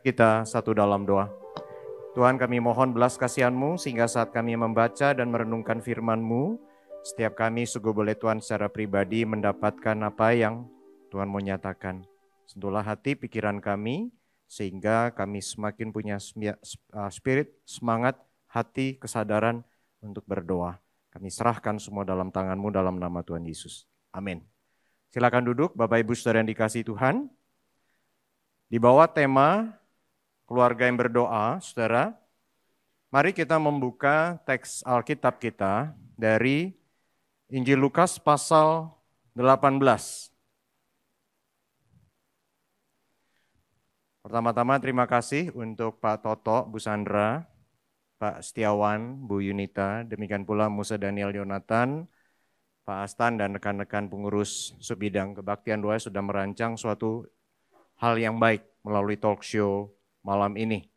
Kita satu dalam doa. Tuhan, kami mohon belas kasihan-Mu sehingga saat kami membaca dan merenungkan firman-Mu, setiap kami sungguh boleh Tuhan secara pribadi mendapatkan apa yang Tuhan mau nyatakan. Sentuhlah hati pikiran kami sehingga kami semakin punya spirit, semangat, hati, kesadaran untuk berdoa. Kami serahkan semua dalam tangan-Mu dalam nama Tuhan Yesus. Amin. Silakan duduk Bapak Ibu Saudara yang dikasihi Tuhan. Di bawah tema keluarga yang berdoa, saudara, mari kita membuka teks Alkitab kita dari Injil Lukas pasal 18. Pertama-tama terima kasih untuk Pak Toto, Bu Sandra, Pak Setiawan, Bu Yunita, demikian pula Musa Daniel Yonatan, Pak Astan dan rekan-rekan pengurus subbidang kebaktian doa sudah merancang suatu hal yang baik melalui talk show malam ini.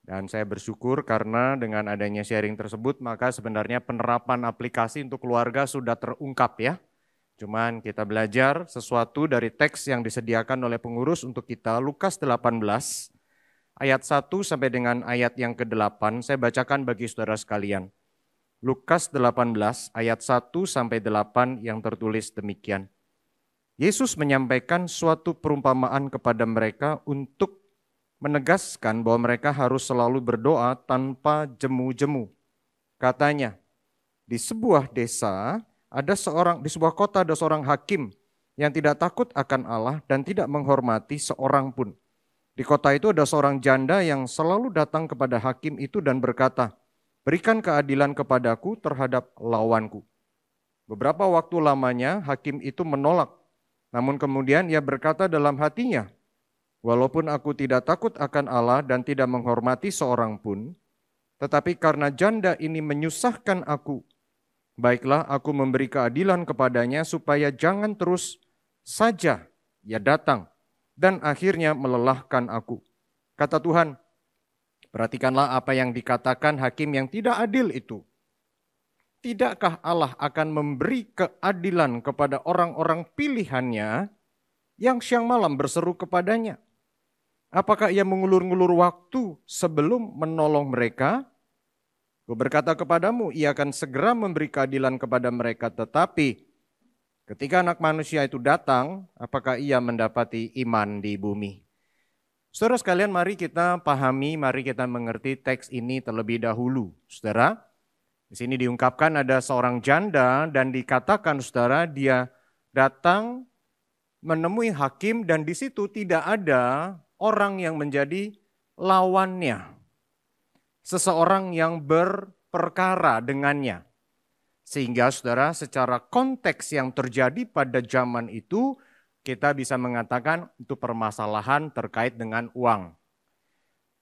Dan saya bersyukur karena dengan adanya sharing tersebut, maka sebenarnya penerapan aplikasi untuk keluarga sudah terungkap ya. Cuman kita belajar sesuatu dari teks yang disediakan oleh pengurus untuk kita, Lukas 18, ayat 1 sampai dengan ayat yang ke-8, saya bacakan bagi saudara sekalian. Lukas 18, ayat 1 sampai 8 yang tertulis demikian. Yesus menyampaikan suatu perumpamaan kepada mereka untuk menegaskan bahwa mereka harus selalu berdoa tanpa jemu-jemu. Katanya, di sebuah kota ada seorang hakim yang tidak takut akan Allah dan tidak menghormati seorang pun. Di kota itu ada seorang janda yang selalu datang kepada hakim itu dan berkata, "Berikan keadilan kepadaku terhadap lawanku." Beberapa waktu lamanya hakim itu menolak. Namun kemudian ia berkata dalam hatinya, "Walaupun aku tidak takut akan Allah dan tidak menghormati seorang pun, tetapi karena janda ini menyusahkan aku, baiklah aku memberi keadilan kepadanya supaya jangan terus saja ia datang dan akhirnya melelahkan aku." Kata Tuhan, perhatikanlah apa yang dikatakan hakim yang tidak adil itu. Tidakkah Allah akan memberi keadilan kepada orang-orang pilihannya yang siang malam berseru kepadanya? Apakah ia mengulur-ngulur waktu sebelum menolong mereka? Aku berkata kepadamu, ia akan segera memberi keadilan kepada mereka. Tetapi ketika Anak Manusia itu datang, apakah ia mendapati iman di bumi? Saudara sekalian, mari kita pahami, mari kita mengerti teks ini terlebih dahulu. Saudara, di sini diungkapkan ada seorang janda dan dikatakan saudara dia datang menemui hakim dan di situ tidak ada orang yang menjadi lawannya. Seseorang yang berperkara dengannya. Sehingga saudara secara konteks yang terjadi pada zaman itu kita bisa mengatakan itu permasalahan terkait dengan uang.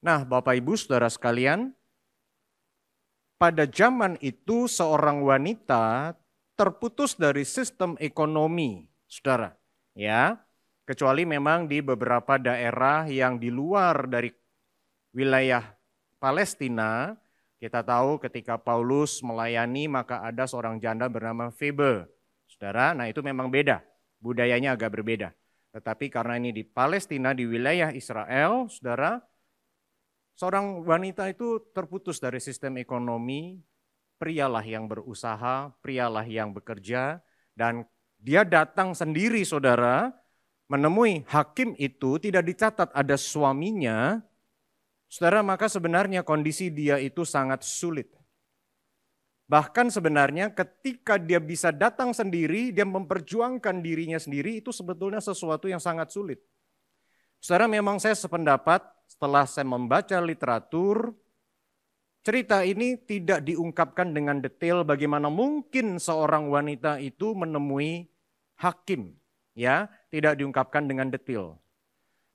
Nah Bapak Ibu saudara sekalian, pada zaman itu seorang wanita terputus dari sistem ekonomi, saudara. Ya, kecuali memang di beberapa daerah yang di luar dari wilayah Palestina, kita tahu ketika Paulus melayani maka ada seorang janda bernama Febe, saudara. Nah itu memang beda, budayanya agak berbeda. Tetapi karena ini di Palestina, di wilayah Israel, saudara, seorang wanita itu terputus dari sistem ekonomi, prialah yang berusaha, prialah yang bekerja, dan dia datang sendiri saudara, menemui hakim itu tidak dicatat ada suaminya, saudara maka sebenarnya kondisi dia itu sangat sulit. Bahkan sebenarnya ketika dia bisa datang sendiri, dia memperjuangkan dirinya sendiri, itu sebetulnya sesuatu yang sangat sulit. Saudara memang saya sependapat setelah saya membaca literatur, cerita ini tidak diungkapkan dengan detail bagaimana mungkin seorang wanita itu menemui hakim. Ya, tidak diungkapkan dengan detail.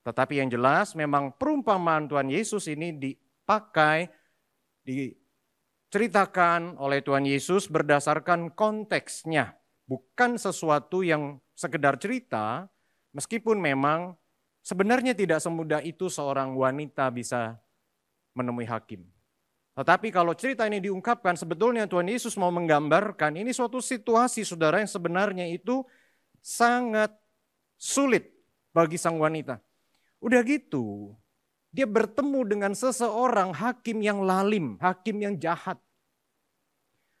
Tetapi yang jelas memang perumpamaan Tuhan Yesus ini diceritakan oleh Tuhan Yesus berdasarkan konteksnya. Bukan sesuatu yang sekedar cerita, meskipun memang sebenarnya tidak semudah itu seorang wanita bisa menemui hakim. Tetapi kalau cerita ini diungkapkan, sebetulnya Tuhan Yesus mau menggambarkan ini suatu situasi saudara yang sebenarnya itu sangat sulit bagi sang wanita. Udah gitu, dia bertemu dengan seseorang hakim yang lalim, hakim yang jahat.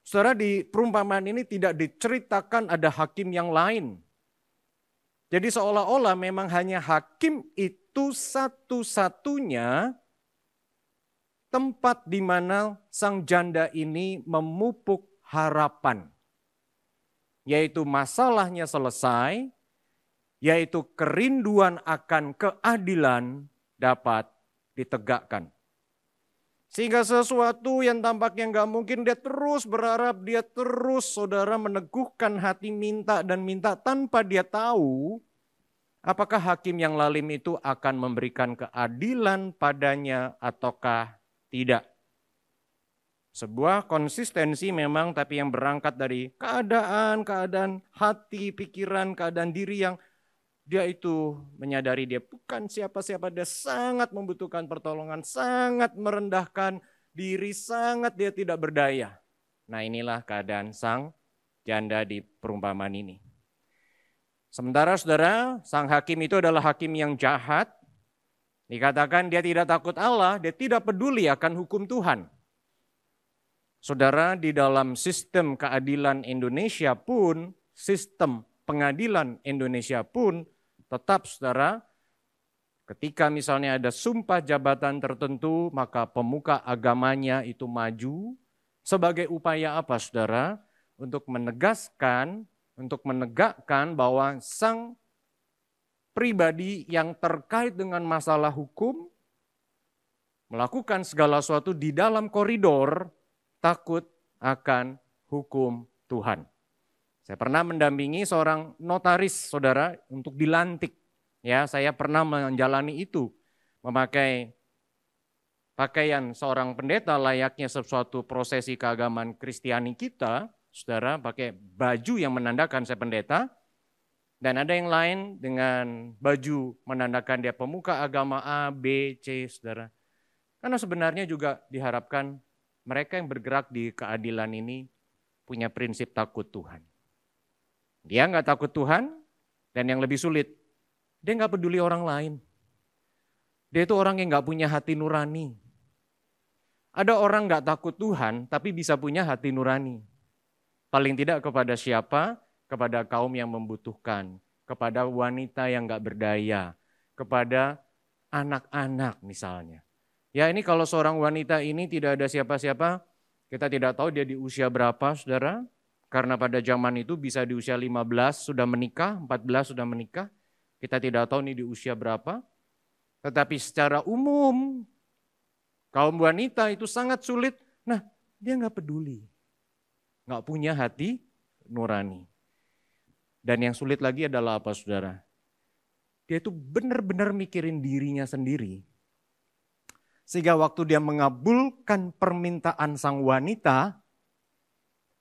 Saudara, di perumpamaan ini tidak diceritakan ada hakim yang lain. Jadi seolah-olah memang hanya hakim itu satu-satunya tempat di mana sang janda ini memupuk harapan. Yaitu masalahnya selesai, yaitu kerinduan akan keadilan dapat ditegakkan. Sehingga sesuatu yang tampaknya nggak mungkin, dia terus berharap, dia terus saudara meneguhkan hati minta dan minta tanpa dia tahu apakah hakim yang lalim itu akan memberikan keadilan padanya ataukah tidak. Sebuah konsistensi memang, tapi yang berangkat dari keadaan hati, pikiran, keadaan diri yang dia itu menyadari dia bukan siapa-siapa, dia sangat membutuhkan pertolongan, sangat merendahkan diri, sangat dia tidak berdaya. Nah, inilah keadaan sang janda di perumpamaan ini. Sementara saudara, sang hakim itu adalah hakim yang jahat. Dikatakan dia tidak takut Allah, dia tidak peduli akan hukum Tuhan. Saudara, di dalam sistem keadilan Indonesia pun, sistem pengadilan Indonesia pun, tetap saudara, ketika misalnya ada sumpah jabatan tertentu, maka pemuka agamanya itu maju sebagai upaya apa saudara? Untuk menegaskan, untuk menegakkan bahwa sang pribadi yang terkait dengan masalah hukum melakukan segala sesuatu di dalam koridor takut akan hukum Tuhan. Saya pernah mendampingi seorang notaris, saudara, untuk dilantik. Ya, saya pernah menjalani itu, memakai pakaian seorang pendeta layaknya sesuatu prosesi keagamaan Kristiani kita, saudara, pakai baju yang menandakan saya pendeta. Dan ada yang lain dengan baju menandakan dia pemuka agama A, B, C, saudara. Karena sebenarnya juga diharapkan mereka yang bergerak di keadilan ini punya prinsip takut Tuhan. Dia nggak takut Tuhan, dan yang lebih sulit, dia nggak peduli orang lain. Dia itu orang yang nggak punya hati nurani. Ada orang nggak takut Tuhan, tapi bisa punya hati nurani. Paling tidak kepada siapa? Kepada kaum yang membutuhkan, kepada wanita yang nggak berdaya, kepada anak-anak misalnya. Ya, ini kalau seorang wanita ini tidak ada siapa-siapa, kita tidak tahu dia di usia berapa, saudara. Karena pada zaman itu bisa di usia 15 sudah menikah, 14 sudah menikah. Kita tidak tahu ini di usia berapa. Tetapi secara umum, kaum wanita itu sangat sulit. Nah, dia nggak peduli. Nggak punya hati nurani. Dan yang sulit lagi adalah apa, saudara? Dia itu benar-benar mikirin dirinya sendiri. Sehingga waktu dia mengabulkan permintaan sang wanita,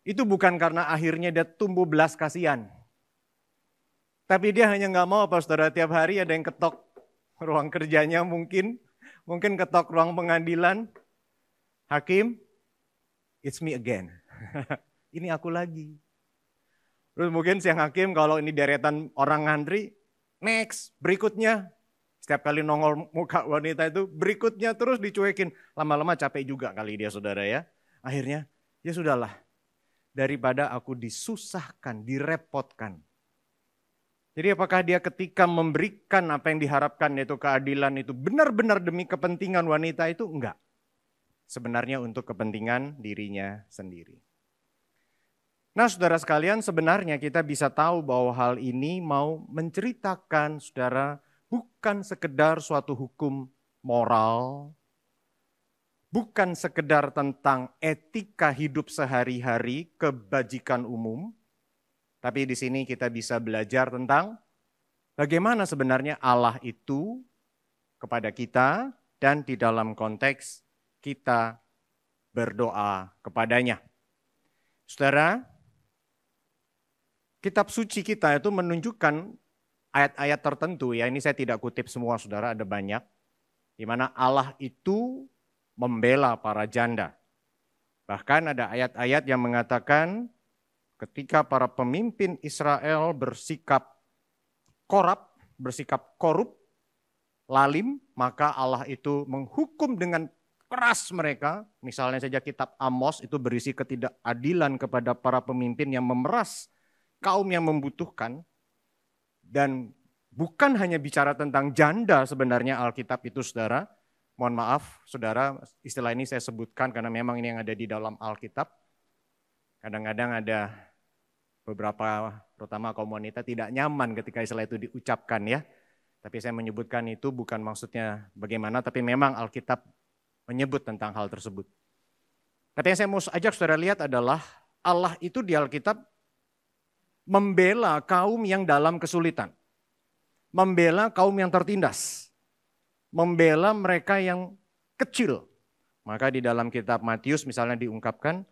itu bukan karena akhirnya dia tumbuh belas kasihan. Tapi dia hanya nggak mau apa saudara, tiap hari ada yang ketok ruang kerjanya mungkin ketok ruang pengadilan. Hakim, it's me again. Ini aku lagi. Terus mungkin siang hakim kalau ini deretan orang ngantri, next, berikutnya. Setiap kali nongol muka wanita itu, berikutnya terus dicuekin. Lama-lama capek juga kali dia saudara ya. Akhirnya, ya sudahlah. Daripada aku disusahkan, direpotkan. Jadi apakah dia ketika memberikan apa yang diharapkan yaitu keadilan itu benar-benar demi kepentingan wanita itu? Enggak. Sebenarnya untuk kepentingan dirinya sendiri. Nah saudara sekalian, sebenarnya kita bisa tahu bahwa hal ini mau menceritakan saudara bukan sekedar suatu hukum moral, bukan sekedar tentang etika hidup sehari-hari, kebajikan umum, tapi di sini kita bisa belajar tentang bagaimana sebenarnya Allah itu kepada kita dan di dalam konteks kita berdoa kepadanya. Saudara, kitab suci kita itu menunjukkan ayat-ayat tertentu, ya ini saya tidak kutip semua saudara, ada banyak, di mana Allah itu membela para janda. Bahkan ada ayat-ayat yang mengatakan ketika para pemimpin Israel bersikap korup, lalim, maka Allah itu menghukum dengan keras mereka. Misalnya saja kitab Amos itu berisi ketidakadilan kepada para pemimpin yang memeras kaum yang membutuhkan. Dan bukan hanya bicara tentang janda sebenarnya Alkitab itu, saudara. Mohon maaf, saudara, istilah ini saya sebutkan karena memang ini yang ada di dalam Alkitab. Kadang-kadang ada beberapa, terutama kaum wanita, tidak nyaman ketika istilah itu diucapkan ya. Tapi saya menyebutkan itu bukan maksudnya bagaimana, tapi memang Alkitab menyebut tentang hal tersebut. Tapi yang saya mau ajak saudara lihat adalah Allah itu di Alkitab membela kaum yang dalam kesulitan. Membela kaum yang tertindas. Membela mereka yang kecil. Maka di dalam kitab Matius misalnya diungkapkan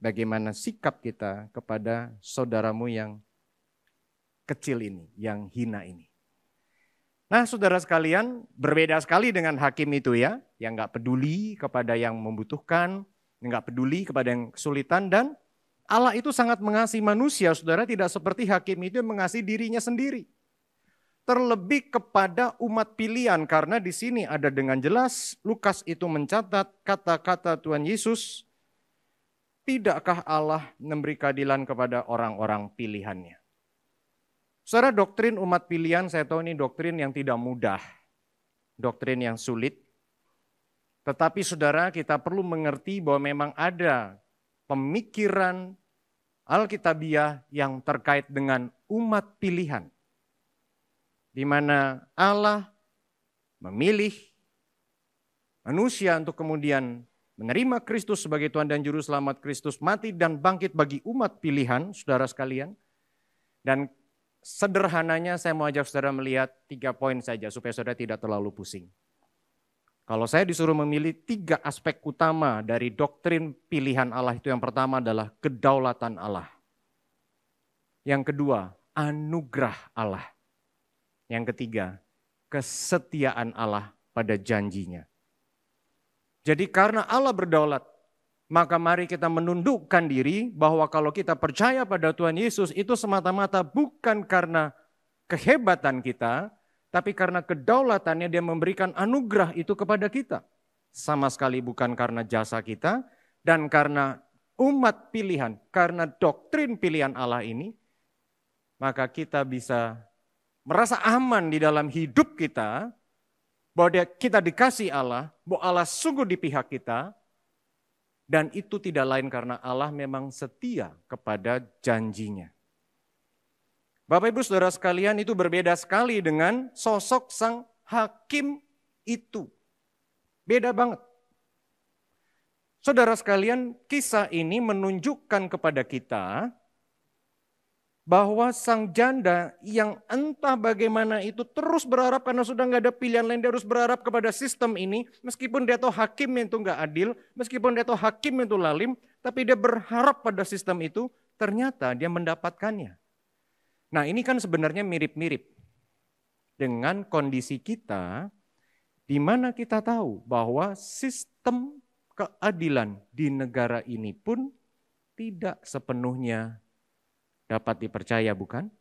bagaimana sikap kita kepada saudaramu yang kecil ini, yang hina ini. Nah saudara sekalian, berbeda sekali dengan hakim itu ya, yang gak peduli kepada yang membutuhkan, yang gak peduli kepada yang kesulitan, dan Allah itu sangat mengasihi manusia, saudara, tidak seperti hakim itu yang mengasihi dirinya sendiri. Terlebih kepada umat pilihan, karena di sini ada dengan jelas, Lukas itu mencatat kata-kata Tuhan Yesus, tidakkah Allah memberi keadilan kepada orang-orang pilihannya? Saudara, doktrin umat pilihan, saya tahu ini doktrin yang tidak mudah, doktrin yang sulit. Tetapi saudara, kita perlu mengerti bahwa memang ada pemikiran Alkitabiah yang terkait dengan umat pilihan. Di mana Allah memilih manusia untuk kemudian menerima Kristus sebagai Tuhan dan Juru Selamat, Kristus mati dan bangkit bagi umat pilihan, saudara sekalian. Dan sederhananya saya mau ajak saudara melihat 3 poin saja supaya saudara tidak terlalu pusing. Kalau saya disuruh memilih 3 aspek utama dari doktrin pilihan Allah itu, yang pertama adalah kedaulatan Allah. Yang kedua, anugerah Allah. Yang ketiga, kesetiaan Allah pada janjinya. Jadi karena Allah berdaulat, maka mari kita menundukkan diri bahwa kalau kita percaya pada Tuhan Yesus itu semata-mata bukan karena kehebatan kita, tapi karena kedaulatannya dia memberikan anugerah itu kepada kita. Sama sekali bukan karena jasa kita, dan karena umat pilihan, karena doktrin pilihan Allah ini, maka kita bisa merasa aman di dalam hidup kita, bahwa kita dikasih Allah, bahwa Allah sungguh di pihak kita, dan itu tidak lain karena Allah memang setia kepada janjinya. Bapak Ibu Saudara sekalian, itu berbeda sekali dengan sosok sang hakim itu. Beda banget. Saudara sekalian, kisah ini menunjukkan kepada kita bahwa sang janda yang entah bagaimana itu terus berharap karena sudah nggak ada pilihan lain, dia harus berharap kepada sistem ini, meskipun dia tahu hakim itu nggak adil, meskipun dia tahu hakim itu lalim, tapi dia berharap pada sistem itu, ternyata dia mendapatkannya. Nah ini kan sebenarnya mirip-mirip dengan kondisi kita, di mana kita tahu bahwa sistem keadilan di negara ini pun tidak sepenuhnya dapat dipercaya, bukan?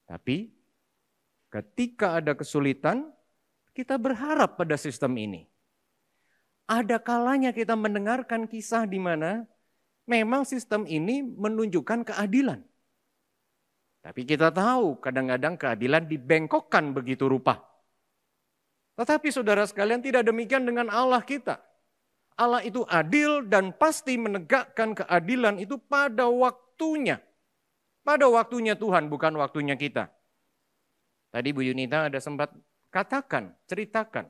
Tapi ketika ada kesulitan, kita berharap pada sistem ini. Ada kalanya kita mendengarkan kisah di mana memang sistem ini menunjukkan keadilan. Tapi kita tahu kadang-kadang keadilan dibengkokkan begitu rupa. Tetapi saudara sekalian, tidak demikian dengan Allah kita. Allah itu adil dan pasti menegakkan keadilan itu pada waktunya. Pada waktunya Tuhan, bukan waktunya kita. Tadi Bu Yunita ada sempat katakan, ceritakan.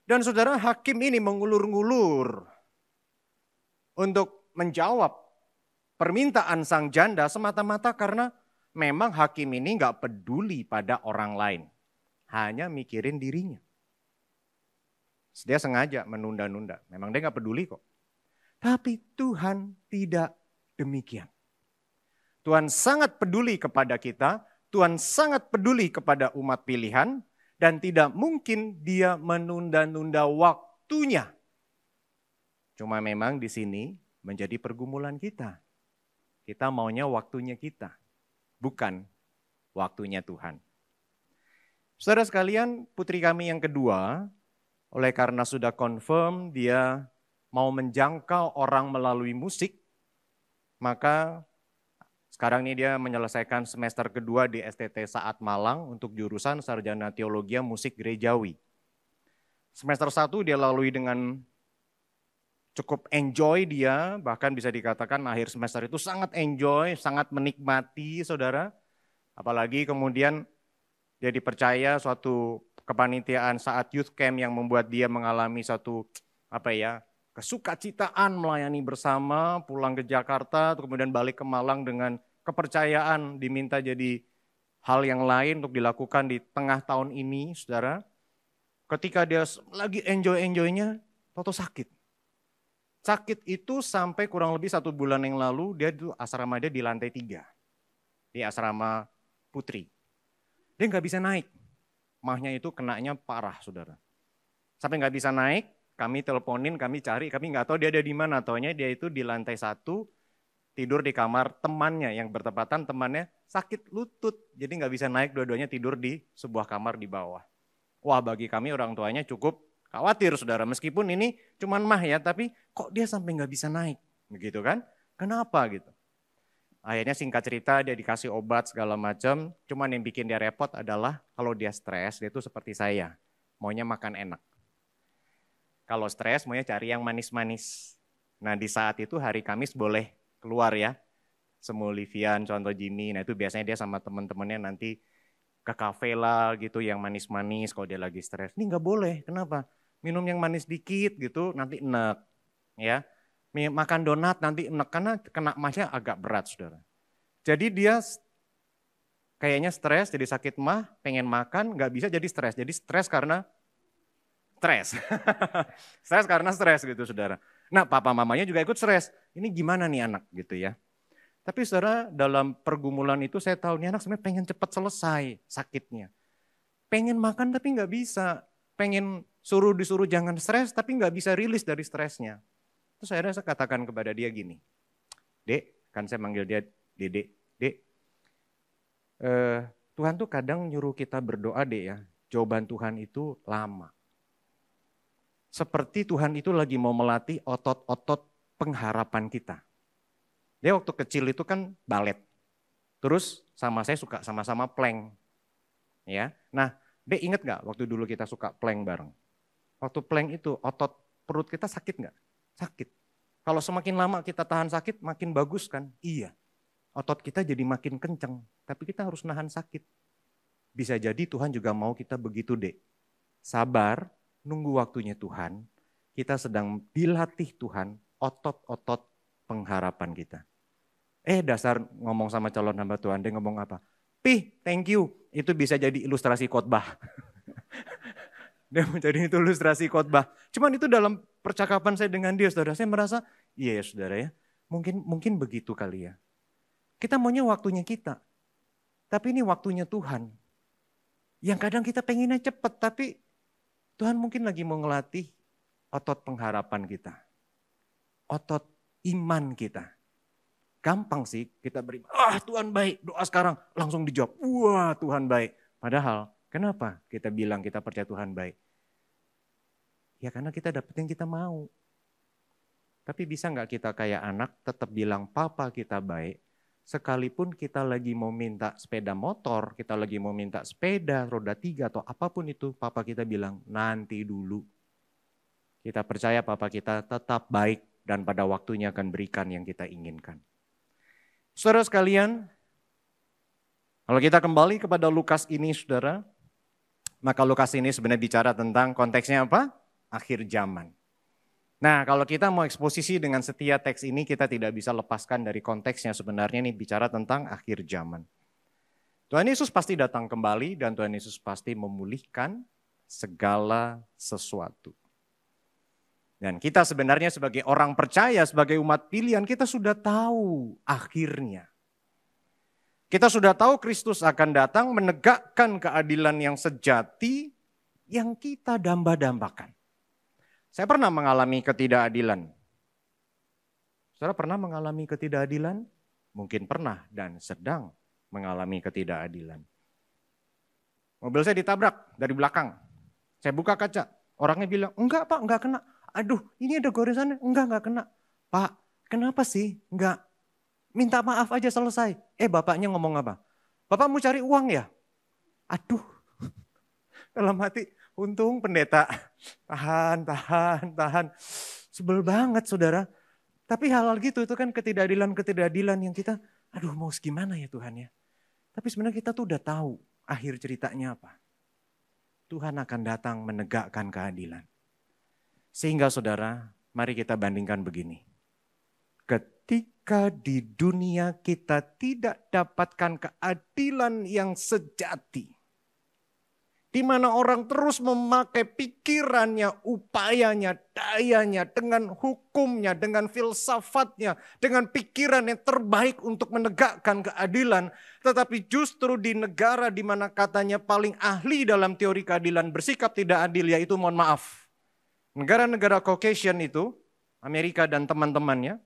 Dan saudara, hakim ini mengulur-ngulur untuk menjawab permintaan sang janda semata-mata karena memang hakim ini gak peduli pada orang lain. Hanya mikirin dirinya. Dia sengaja menunda-nunda. Memang dia gak peduli kok. Tapi Tuhan tidak demikian. Tuhan sangat peduli kepada kita. Tuhan sangat peduli kepada umat pilihan. Dan tidak mungkin dia menunda-nunda waktunya. Cuma memang di sini menjadi pergumulan kita. Kita maunya waktunya kita. Bukan waktunya Tuhan. Saudara sekalian, putri kami yang kedua, oleh karena sudah confirm dia mau menjangkau orang melalui musik, maka sekarang ini dia menyelesaikan semester kedua di STT Saat Malang untuk jurusan Sarjana Teologi Musik Gerejawi. Semester 1 dia lalui dengan cukup enjoy dia, bahkan bisa dikatakan akhir semester itu sangat enjoy, sangat menikmati saudara. Apalagi kemudian dia dipercaya suatu kepanitiaan saat youth camp yang membuat dia mengalami satu kesukacitaan melayani bersama, pulang ke Jakarta, kemudian balik ke Malang dengan kepercayaan diminta jadi hal yang lain untuk dilakukan di tengah tahun ini, saudara. Ketika dia lagi enjoy-enjoynya, tahu sakit. Sakit itu sampai kurang lebih 1 bulan yang lalu, dia itu asrama dia di lantai 3. Di asrama putri. Dia nggak bisa naik. Mahnya itu kenanya parah, saudara. Sampai nggak bisa naik, kami teleponin, kami cari, kami nggak tahu dia ada di mana. Taunya dia itu di lantai 1, tidur di kamar temannya yang bertepatan temannya sakit lutut. Jadi nggak bisa naik, dua-duanya tidur di sebuah kamar di bawah. Wah, bagi kami orang tuanya cukup khawatir, saudara. Meskipun ini cuman mah ya, tapi kok dia sampai nggak bisa naik, begitu kan? Kenapa gitu? Akhirnya singkat cerita dia dikasih obat segala macam. Cuman yang bikin dia repot adalah kalau dia stres, dia itu seperti saya, maunya makan enak. Kalau stres maunya cari yang manis-manis. Nah di saat itu hari Kamis boleh keluar ya, Semu Livian, contoh Jimmy. Nah itu biasanya dia sama teman-temannya nanti ke kafe lah gitu yang manis-manis kalau dia lagi stres. Ini nggak boleh, kenapa? Minum yang manis dikit gitu nanti enek ya. Makan donat nanti enek karena kena mahnya agak berat, saudara. Jadi dia kayaknya stres, jadi sakit mah, pengen makan, nggak bisa jadi stres. Jadi stres karena stres. Stres karena stres gitu, saudara. Nah papa mamanya juga ikut stres. Ini gimana nih anak gitu ya. Tapi saudara dalam pergumulan itu saya tahu nih anak sebenarnya pengen cepat selesai sakitnya. Pengen makan tapi nggak bisa. Pengen disuruh jangan stres tapi nggak bisa rilis dari stresnya. Terus akhirnya saya katakan kepada dia gini, Dek, kan saya manggil dia Dek, Tuhan tuh kadang nyuruh kita berdoa Dek ya, jawaban Tuhan itu lama. Seperti Tuhan itu lagi mau melatih otot-otot pengharapan kita. Dia waktu kecil itu kan balet, terus sama saya suka sama-sama plank. Ya, nah Dek inget gak waktu dulu kita suka plank bareng? Waktu plank itu otot perut kita sakit gak? Sakit. Kalau semakin lama kita tahan sakit, makin bagus kan? Iya. Otot kita jadi makin kenceng, tapi kita harus nahan sakit. Bisa jadi Tuhan juga mau kita begitu, Dek. Sabar, nunggu waktunya Tuhan. Kita sedang dilatih Tuhan, otot-otot pengharapan kita. Dasar ngomong sama calon hamba Tuhan, dia ngomong apa? Thank you. Itu bisa jadi ilustrasi khotbah. Dia menjadi itu ilustrasi khotbah. Cuman itu dalam percakapan saya dengan dia, saudara. Saya merasa, iya ya saudara ya, mungkin begitu kali ya. Kita maunya waktunya kita. Tapi ini waktunya Tuhan. Yang kadang kita pengennya cepat, tapi Tuhan mungkin lagi mau ngelatih otot pengharapan kita. Otot iman kita. Gampang sih kita beri, Tuhan baik, doa sekarang langsung dijawab. Wah Tuhan baik. Padahal kenapa kita bilang kita percaya Tuhan baik? Ya karena kita dapet yang kita mau. Tapi bisa nggak kita kayak anak tetap bilang papa kita baik, sekalipun kita lagi mau minta sepeda motor, kita lagi mau minta sepeda roda 3 atau apapun itu, papa kita bilang nanti dulu. Kita percaya papa kita tetap baik dan pada waktunya akan berikan yang kita inginkan. Saudara sekalian, kalau kita kembali kepada Lukas ini saudara, maka Lukas ini sebenarnya bicara tentang konteksnya apa? Akhir zaman. Nah kalau kita mau eksposisi dengan setia teks ini, kita tidak bisa lepaskan dari konteksnya sebenarnya ini bicara tentang akhir zaman. Tuhan Yesus pasti datang kembali dan Tuhan Yesus pasti memulihkan segala sesuatu. Dan kita sebenarnya sebagai orang percaya, sebagai umat pilihan, kita sudah tahu akhirnya. Kita sudah tahu Kristus akan datang menegakkan keadilan yang sejati yang kita damba-dambakan. Saya pernah mengalami ketidakadilan. Saudara pernah mengalami ketidakadilan? Mungkin pernah dan sedang mengalami ketidakadilan. Mobil saya ditabrak dari belakang. Saya buka kaca. Orangnya bilang, enggak Pak, enggak kena. Aduh, ini ada goresannya. Enggak kena. Pak, kenapa sih? Enggak. Minta maaf aja selesai. Bapaknya ngomong apa? Bapak mau cari uang ya? Aduh. Dalam hati, untung pendeta. Tahan. Sebel banget saudara. Tapi hal-hal gitu itu kan ketidakadilan yang kita, aduh mau gimana ya Tuhan ya. Tapi sebenarnya kita tuh udah tahu akhir ceritanya apa. Tuhan akan datang menegakkan keadilan. Sehingga saudara, mari kita bandingkan begini. Ketika di dunia kita tidak dapatkan keadilan yang sejati, di mana orang terus memakai pikirannya, upayanya, dayanya, dengan hukumnya, dengan filsafatnya, dengan pikiran yang terbaik untuk menegakkan keadilan. Tetapi justru di negara di mana katanya paling ahli dalam teori keadilan bersikap tidak adil, yaitu mohon maaf. Negara-negara Caucasian itu, Amerika dan teman-temannya,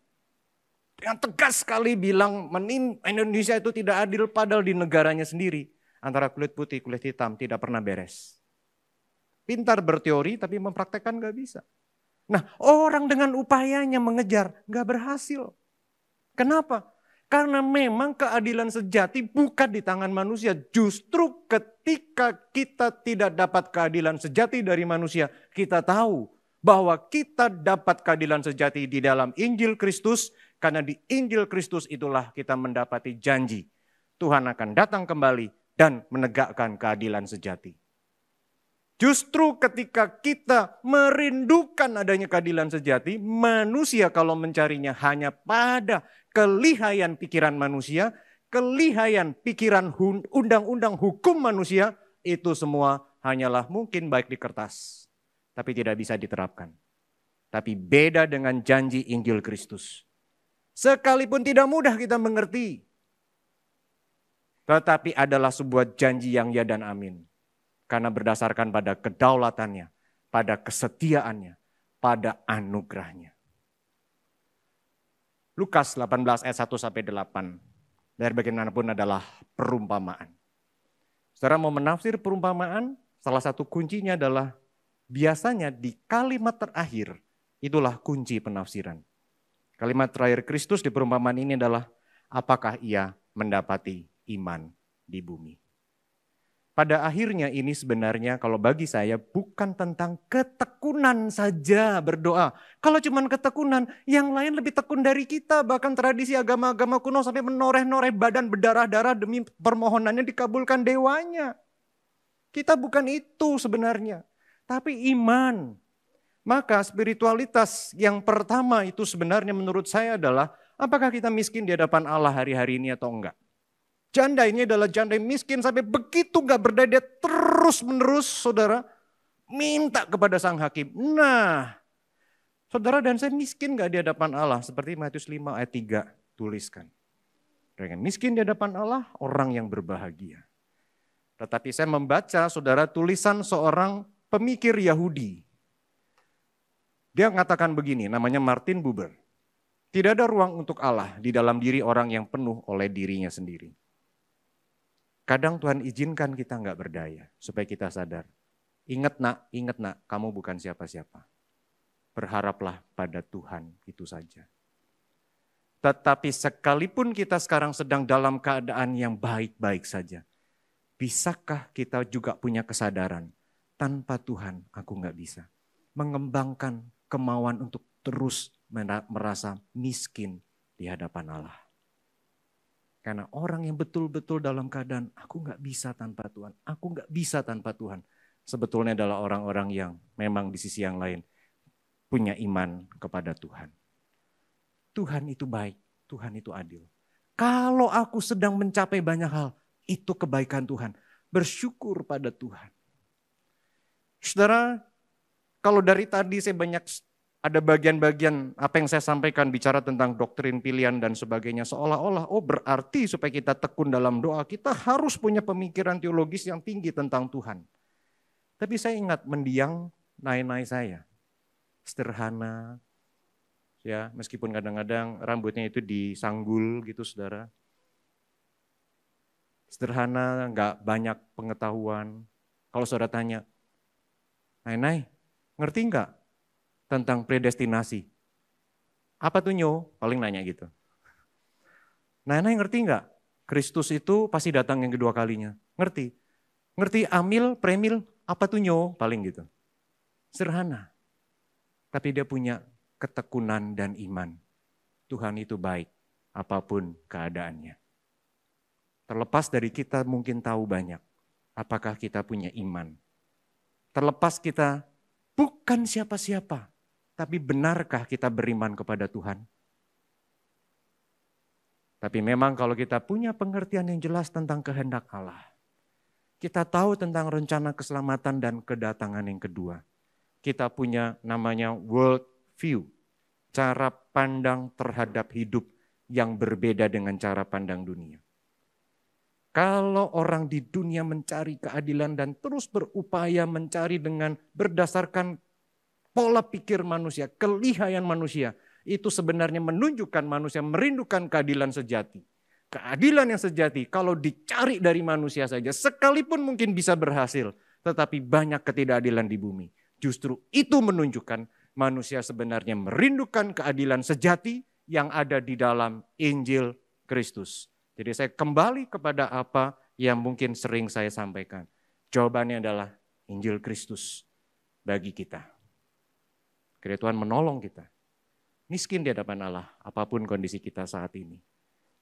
dengan tegas sekali bilang Indonesia itu tidak adil padahal di negaranya sendiri. Antara kulit putih, kulit hitam tidak pernah beres. Pintar berteori tapi mempraktekkan gak bisa. Nah orang dengan upayanya mengejar gak berhasil. Kenapa? Karena memang keadilan sejati bukan di tangan manusia. Justru ketika kita tidak dapat keadilan sejati dari manusia, kita tahu bahwa kita dapat keadilan sejati di dalam Injil Kristus. Karena di Injil Kristus itulah kita mendapati janji. Tuhan akan datang kembali dan menegakkan keadilan sejati. Justru ketika kita merindukan adanya keadilan sejati, manusia kalau mencarinya hanya pada kelihayan pikiran manusia, kelihayan pikiran undang-undang hukum manusia, itu semua hanyalah mungkin baik di kertas, tapi tidak bisa diterapkan. Tapi beda dengan janji Injil Kristus. Sekalipun tidak mudah kita mengerti, tetapi adalah sebuah janji yang ya dan amin. Karena berdasarkan pada kedaulatannya, pada kesetiaannya, pada anugerahnya. Lukas 18 ayat 1-8. Dari bagaimanapun adalah perumpamaan. Saudara mau menafsir perumpamaan, salah satu kuncinya adalah biasanya di kalimat terakhir, itulah kunci penafsiran. Kalimat terakhir Kristus di perumpamaan ini adalah, apakah ia mendapati iman di bumi. Pada akhirnya ini sebenarnya kalau bagi saya bukan tentang ketekunan saja berdoa. Kalau cuma ketekunan, yang lain lebih tekun dari kita. Bahkan tradisi agama-agama kuno sampai menoreh-noreh badan berdarah-darah demi permohonannya dikabulkan dewanya. Kita bukan itu sebenarnya, tapi iman. Maka spiritualitas yang pertama itu sebenarnya menurut saya adalah, apakah kita miskin di hadapan Allah hari-hari ini atau enggak? Janda ini adalah janda yang miskin sampai begitu gak berdaya, dia terus menerus saudara minta kepada sang hakim. Nah saudara dan saya miskin gak di hadapan Allah? Seperti Matius 5 ayat 3 tuliskan. Dengan miskin di hadapan Allah orang yang berbahagia. Tetapi saya membaca saudara tulisan seorang pemikir Yahudi. Dia mengatakan begini, namanya Martin Buber. Tidak ada ruang untuk Allah di dalam diri orang yang penuh oleh dirinya sendiri. Kadang Tuhan izinkan kita nggak berdaya supaya kita sadar. Ingat nak, kamu bukan siapa-siapa. Berharaplah pada Tuhan itu saja. Tetapi sekalipun kita sekarang sedang dalam keadaan yang baik-baik saja, bisakah kita juga punya kesadaran, tanpa Tuhan aku nggak bisa. Mengembangkan kemauan untuk terus merasa miskin di hadapan Allah. Karena orang yang betul-betul dalam keadaan, aku gak bisa tanpa Tuhan, aku gak bisa tanpa Tuhan. Sebetulnya adalah orang-orang yang memang di sisi yang lain punya iman kepada Tuhan. Tuhan itu baik, Tuhan itu adil. Kalau aku sedang mencapai banyak hal, itu kebaikan Tuhan. Bersyukur pada Tuhan. Saudara, kalau dari tadi saya banyak ada bagian-bagian apa yang saya sampaikan bicara tentang doktrin pilihan dan sebagainya. Seolah-olah berarti supaya kita tekun dalam doa kita harus punya pemikiran teologis yang tinggi tentang Tuhan. Tapi saya ingat mendiang nai-nai saya. Sederhana. Ya, meskipun kadang-kadang rambutnya itu disanggul gitu saudara. sederhana, nggak banyak pengetahuan. Kalau saudara tanya, Nai, ngerti nggak tentang predestinasi? Apa tuh nyo? Paling nanya gitu. Nai ngerti nggak? Kristus itu pasti datang yang kedua kalinya. Ngerti? Ngerti amil, premil, apa tuh nyo? Paling gitu. Sederhana. Tapi dia punya ketekunan dan iman. Tuhan itu baik, apapun keadaannya. Terlepas dari kita mungkin tahu banyak, apakah kita punya iman. Terlepas kita bukan siapa-siapa, tapi benarkah kita beriman kepada Tuhan? Tapi memang kalau kita punya pengertian yang jelas tentang kehendak Allah, kita tahu tentang rencana keselamatan dan kedatangan yang kedua. Kita punya namanya world view, cara pandang terhadap hidup yang berbeda dengan cara pandang dunia. Kalau orang di dunia mencari keadilan dan terus berupaya mencari dengan berdasarkan pola pikir manusia, kelihayan manusia, itu sebenarnya menunjukkan manusia merindukan keadilan sejati. Keadilan yang sejati kalau dicari dari manusia saja, sekalipun mungkin bisa berhasil, tetapi banyak ketidakadilan di bumi. Justru itu menunjukkan manusia sebenarnya merindukan keadilan sejati yang ada di dalam Injil Kristus. Jadi saya kembali kepada apa yang mungkin sering saya sampaikan. Jawabannya adalah Injil Kristus bagi kita. Kiranya Tuhan menolong kita. Miskin di hadapan Allah, apapun kondisi kita saat ini.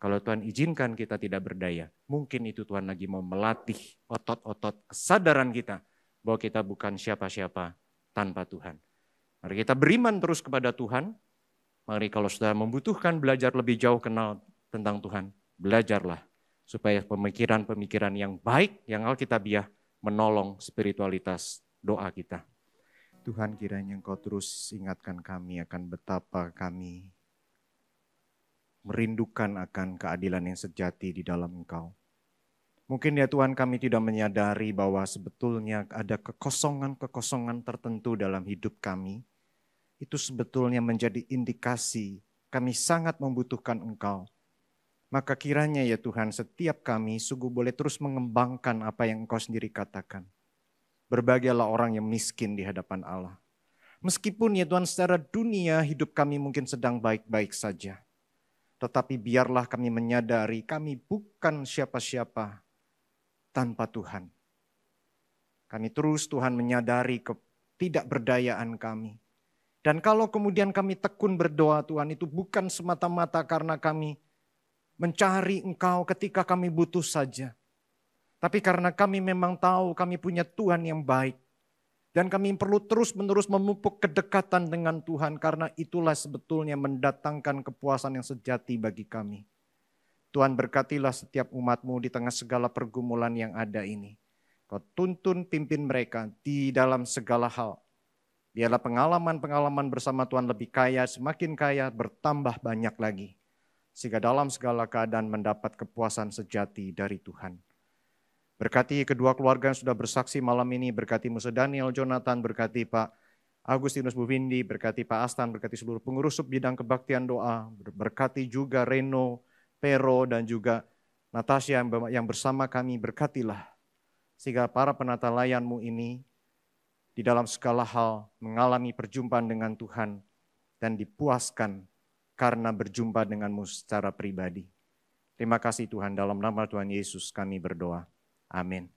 Kalau Tuhan izinkan kita tidak berdaya, mungkin itu Tuhan lagi mau melatih otot-otot kesadaran kita bahwa kita bukan siapa-siapa tanpa Tuhan. Mari kita beriman terus kepada Tuhan. Mari kalau sudah membutuhkan belajar lebih jauh kenal tentang Tuhan, belajarlah supaya pemikiran-pemikiran yang baik, yang alkitabiah menolong spiritualitas doa kita. Tuhan, kiranya Engkau terus ingatkan kami akan betapa kami merindukan akan keadilan yang sejati di dalam Engkau. Mungkin ya Tuhan kami tidak menyadari bahwa sebetulnya ada kekosongan-kekosongan tertentu dalam hidup kami. Itu sebetulnya menjadi indikasi kami sangat membutuhkan Engkau. Maka kiranya ya Tuhan setiap kami sungguh boleh terus mengembangkan apa yang Engkau sendiri katakan. Berbahagialah orang yang miskin di hadapan Allah. Meskipun ya Tuhan secara dunia hidup kami mungkin sedang baik-baik saja. Tetapi biarlah kami menyadari kami bukan siapa-siapa tanpa Tuhan. Kami terus Tuhan menyadari ketidakberdayaan kami. Dan kalau kemudian kami tekun berdoa Tuhan itu bukan semata-mata karena kami mencari Engkau ketika kami butuh saja. Tapi karena kami memang tahu kami punya Tuhan yang baik. Dan kami perlu terus-menerus memupuk kedekatan dengan Tuhan. Karena itulah sebetulnya mendatangkan kepuasan yang sejati bagi kami. Tuhan berkatilah setiap umat-Mu di tengah segala pergumulan yang ada ini. Kau tuntun pimpin mereka di dalam segala hal. Biarlah pengalaman-pengalaman bersama Tuhan lebih kaya, semakin kaya, bertambah banyak lagi. Sehingga dalam segala keadaan mendapat kepuasan sejati dari Tuhan. Berkati kedua keluarga yang sudah bersaksi malam ini, berkati Musa Daniel, Jonathan, berkati Pak Agustinus Buvindi, berkati Pak Astan, berkati seluruh pengurus sub bidang kebaktian doa, berkati juga Reno, Pero, dan juga Natasha yang bersama kami, berkatilah. Sehingga para penata layan-Mu ini di dalam segala hal mengalami perjumpaan dengan Tuhan dan dipuaskan karena berjumpa dengan-Mu secara pribadi. Terima kasih Tuhan, dalam nama Tuhan Yesus kami berdoa. Amin.